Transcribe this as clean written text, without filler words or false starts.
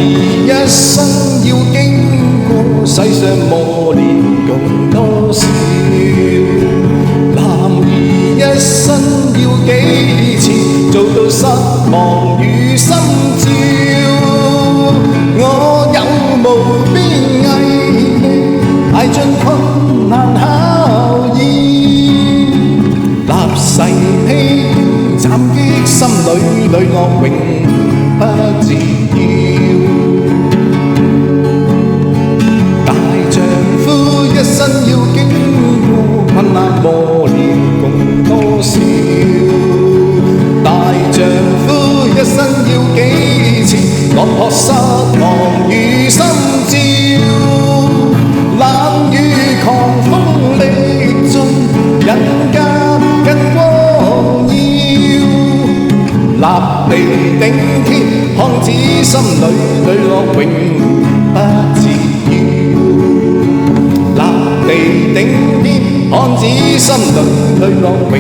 兒一生要經過世上磨練共多少？男兒一生要幾次做到失望與心照？我有無邊毅力捱盡困難考驗，立誓披荊斬棘，心裏磊落永不自擾。大丈夫一生要經過困難磨練共多少？大丈夫一生要幾次落魄失望與心照？冷雨狂風歷盡，人間更光耀。立地頂天，看子心裏磊落永不自擾。立地頂天，看子心裏磊落永